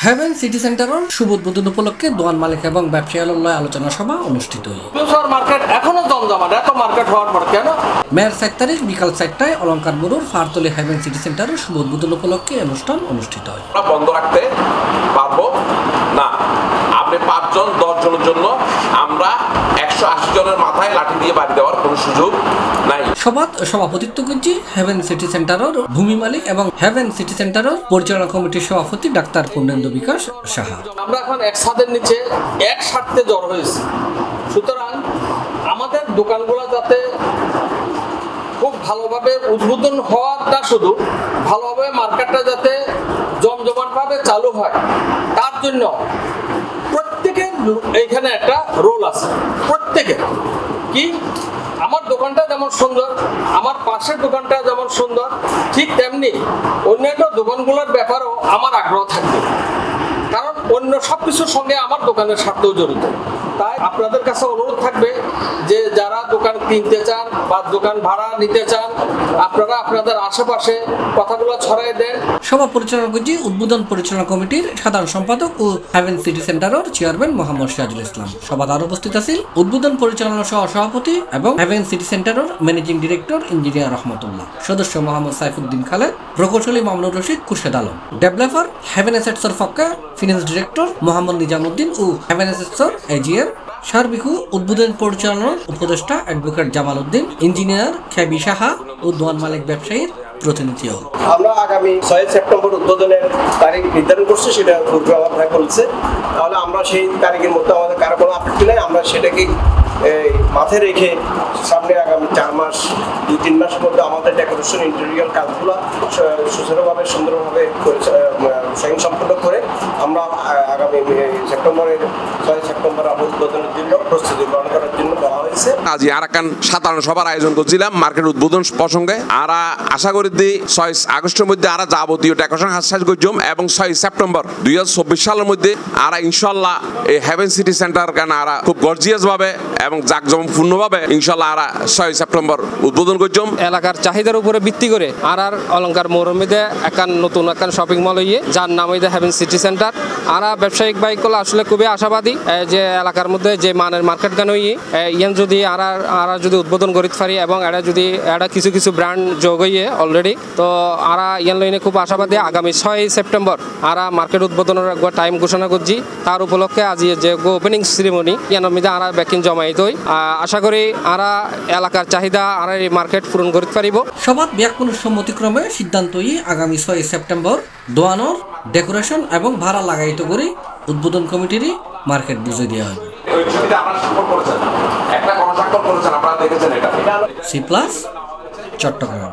Haven city সেন্টারের শুভ উদ্বোধন উপলক্ষে দোকান মালিক এবং ব্যবসায়ীদের লয় আলোচনা সভা অনুষ্ঠিত হয়। মার্কেট এখনো জমজমাট, এত মার্কেট হওয়ার পর কেন? মেয়ের 7 তারিখ বিকাল 4টায় অলঙ্কার মোড়ের ফারতলি হেভেন সিটি সেন্টারের শুভ উদ্বোধন উপলক্ষে অনুষ্ঠান অনুষ্ঠিত হয়। বন্ধ রাখতে পারবো না। আপনি 5 জন 10 জনের জন্য আমরা 180 জনের মাথায় লাঠি দিয়ে বাড়ি দেওয়ার কোনো সুযোগ নাই। সভাপতিত্ব করছি হেভেন সিটি সেন্টারের ভূমি মালিক এবং হেভেন সিটি সেন্টারের পরিচালনা কমিটির সভাপতি ডাক্তার পূর্ণেন্দু বিকাশ সাহা। আমরা এখন এক ছাদের নিচে এক স্বার্থে জড়ো হয়েছি, সুতরাং আমাদের দোকানগুলো যাতে খুব ভালোভাবে উদ্বোধন হওয়াটা শুধু ভালোভাবে মার্কেটটা যাতে জমজমাটভাবে চালু হয়, তার জন্য প্রত্যেকের এইখানে একটা রোল আছে। প্রত্যেকের কি আমার দোকানটা যেমন সুন্দর, আমার পাশের দোকানটা যেমন সুন্দর, ঠিক তেমনি অন্যান্য দোকানগুলোর ব্যাপারেও আমার আগ্রহ থাকবে, কারণ অন্য সব কিছুর সঙ্গে আমার দোকানের স্বার্থও জড়িত। তাই আপনাদের কাছে অনুরোধ থাকবে যে যারা দোকান কিনতে চান বা দোকান ভাড়া নিতে চান, আপনারা আপনাদের আশেপাশে কথাগুলো ছড়াই দেন। সভা পরিচালনা করছি উদ্বোধন পরিচালনা কমিটির সাধারণ সম্পাদক ও হেভেন সিটি সেন্টারের চেয়ারম্যান মোহাম্মদ সিরাজুল ইসলাম। সভায় আরো উপস্থিত আছেন উদ্বোধন পরিচালনা সহ সভাপতি এবং হেভেন সিটি সেন্টারের ম্যানেজিং ডিরেক্টর ইঞ্জিনিয়ার রহমতুল্লাহ, সদস্য মোহাম্মদ সাইফুদ্দিন খালেদ, প্রকৌশলী মামুনুর রশিদ, খুরশেদ আলম, ডেভেলপার হেভেন এসেটসের পক্ষে ফিনান্স ডিরেক্টর মোহাম্মদ নিজামুদ্দিন ও হেভেন এসেটসের এজিএম সার্বিক উদ্বোধন পরিচালনার উপদেষ্টা অ্যাডভোকেট জামাল উদ্দিন, ইঞ্জিনিয়ার খেবি সাহা ও দোকান মালিক ব্যবসায়ীর প্রতিনিধি। আমরা আগামী 6 সেপ্টেম্বর উদ্বোধনের তারিখ নির্ধারণ করছি, সেটা ভাই বলছে। তাহলে আমরা সেই তারিখের মধ্যে আমাদের কারো কোনো আপত্তি নেই। আমরা সেটাকে মাথায় রেখে সামনে আগামী 4 মাস 2-3 মাসের মধ্যে আমাদের ডেকোরেশন ইন্টেরিয়র কাজগুলো সুচারুভাবে সুন্দরভাবে সম্পন্ন করে আমরা আগামী সেপ্টেম্বরের 6 সেপ্টেম্বর আমরা উদ্বোধনের জন্য প্রস্তুতি গ্রহণ করার জন্য বলা হয়েছে। আজ আরাকান সাধারণ সভার আয়োজন করছিলাম মার্কেট উদ্বোধন প্রসঙ্গে। আর আশা করি 6 আগস্টের মধ্যে আর যাবতীয় ডেকোরেশন হাস করছম এবং 6 সেপ্টেম্বর 2024 সালের মধ্যে আর ইনশাল্লাহ এই হেভেন সিটি সেন্টার কেন আর খুব গর্জিয়াস ভাবে এবং জাঁকজমকপূর্ণভাবে ইনশাল্লাহ আর 6 সেপ্টেম্বর উদ্বোধন করছম। এলাকার চাহিদার উপরে ভিত্তি করে আর অলঙ্কার মোড়ের মধ্যে নতুন শপিং মল হইয়ে যার নাম হইতে হেভেন সিটি সেন্টার। আর ব্যবসায়িক বাইকগুলো আসলে খুবই আশাবাদী যে এলাকার মধ্যে যে মানের মার্কেট গান হইয়ে ইয়ান যদি আর যদি উদ্বোধন করিতে পারি এবং এটা যদি এটা কিছু কিছু ব্র্যান্ড যোগ হইয়ে অলরেডি, তো আর ইয়ান লইনে খুব আশাবাদী আগামী 6 সেপ্টেম্বর আর মার্কেট উদ্বোধনের টাইম ঘোষণা করছি। তার উপলক্ষে আজ যে ওপেনিং সেরিমনি ইয়ানোর মধ্যে আর ব্যাকিং জমাইত হই। আশা করি আর এলাকার চাহিদা আর এই মার্কেট পূরণ করতে পারিব। সভাত ব্যাকুল সম্মতিক্রমে সিদ্ধান্ত আগামী 6 সেপ্টেম্বর দোয়ানোর ডেকোরেশন এবং ভাড়া লাগাইতে করে উদ্বোধন কমিটির মার্কেট বুঝে দেওয়া হবে। একটা গণস্বাক্ষর করেছেন, আপনারা দেখেছেন এটা। C plus Chittagong.